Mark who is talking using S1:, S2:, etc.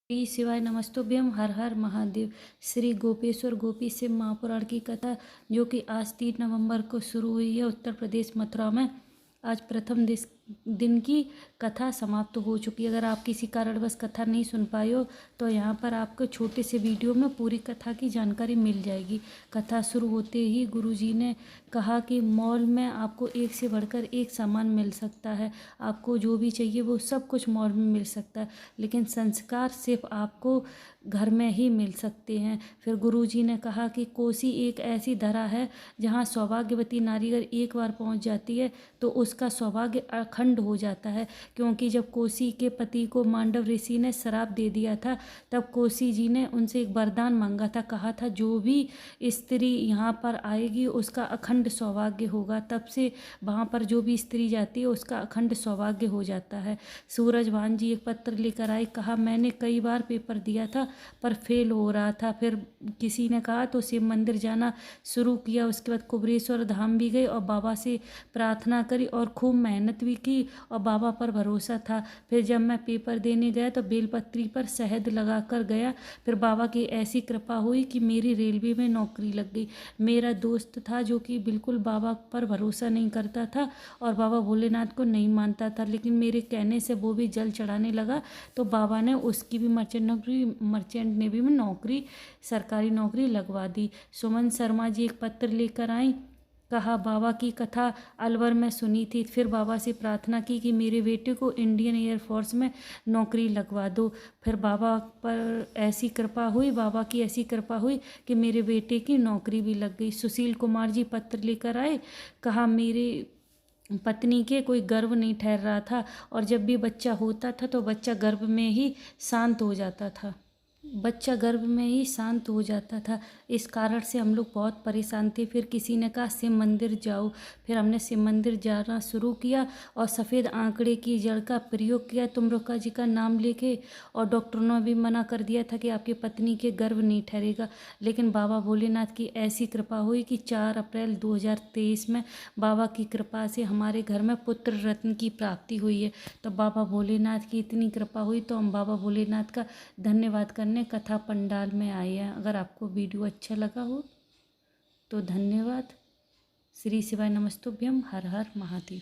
S1: श्री शिवाय नमस्तुभ्यम। हर हर महादेव। श्री गोपेश्वर गोपी शिव महापुराण की कथा जो कि आज 3 नवंबर को शुरू हुई है उत्तर प्रदेश मथुरा में। आज प्रथम दिन की कथा समाप्त हो चुकी है। अगर आप किसी कारणवश कथा नहीं सुन पाए हो तो यहाँ पर आपको छोटे से वीडियो में पूरी कथा की जानकारी मिल जाएगी। कथा शुरू होते ही गुरुजी ने कहा कि मॉल में आपको एक से बढ़कर एक सामान मिल सकता है, आपको जो भी चाहिए वो सब कुछ मॉल में मिल सकता है, लेकिन संस्कार सिर्फ आपको घर में ही मिल सकते हैं। फिर गुरुजी ने कहा कि कोसी एक ऐसी धरा है जहाँ सौभाग्यवती नारी अगर एक बार पहुँच जाती है तो उसका सौभाग्य अखंड हो जाता है। क्योंकि जब कोसी के पति को मांडव ऋषि ने श्राप दे दिया था तब कोसी जी ने उनसे एक वरदान मांगा था, कहा था जो भी स्त्री यहाँ पर आएगी उसका अखंड सौभाग्य होगा। तब से वहाँ पर जो भी स्त्री जाती है उसका अखंड सौभाग्य हो जाता है। सूरजभान जी एक पत्र लेकर आए, कहा मैंने कई बार पेपर दिया था पर फेल हो रहा था। फिर किसी ने कहा तो शिव मंदिर जाना शुरू किया। उसके बाद कुबरेश्वर धाम भी गए और बाबा से प्रार्थना करी और खूब मेहनत भी की और बाबा पर भरोसा था। फिर जब मैं पेपर देने गया तो बेलपत्री पर शहद लगा कर गया। फिर बाबा की ऐसी कृपा हुई कि मेरी रेलवे में नौकरी लग गई। मेरा दोस्त था जो कि बिल्कुल बाबा पर भरोसा नहीं करता था और बाबा भोलेनाथ को नहीं मानता था, लेकिन मेरे कहने से वो भी जल चढ़ाने लगा तो बाबा ने उसकी भी मर्चेंट नेवी में नौकरी, सरकारी नौकरी लगवा दी। सुमन शर्मा जी एक पत्र लेकर आई, कहा बाबा की कथा अलवर में सुनी थी, फिर बाबा से प्रार्थना की कि मेरे बेटे को इंडियन एयरफोर्स में नौकरी लगवा दो। फिर बाबा पर ऐसी कृपा हुई, बाबा की ऐसी कृपा हुई कि मेरे बेटे की नौकरी भी लग गई। सुशील कुमार जी पत्र लेकर आए, कहा मेरी पत्नी के कोई गर्भ नहीं ठहर रहा था और जब भी बच्चा होता था तो बच्चा गर्भ में ही शांत हो जाता था, बच्चा गर्भ में ही शांत हो जाता था। इस कारण से हम लोग बहुत परेशान थे। फिर किसी ने कहा शिव मंदिर जाओ, फिर हमने शिव मंदिर जाना शुरू किया और सफ़ेद आंकड़े की जड़ का प्रयोग किया तुमरुका जी का नाम लेके, और डॉक्टरों ने भी मना कर दिया था कि आपकी पत्नी के गर्भ नहीं ठहरेगा। लेकिन बाबा भोलेनाथ की ऐसी कृपा हुई कि 4 अप्रैल 2023 में बाबा की कृपा से हमारे घर में पुत्र रत्न की प्राप्ति हुई है। तो बाबा भोलेनाथ की इतनी कृपा हुई तो हम बाबा भोलेनाथ का धन्यवाद करने कथा पंडाल में आए हैं। अगर आपको वीडियो अच्छा लगा हो तो धन्यवाद। श्री शिवाय नमस्तुभ्यम। हर हर महादेव।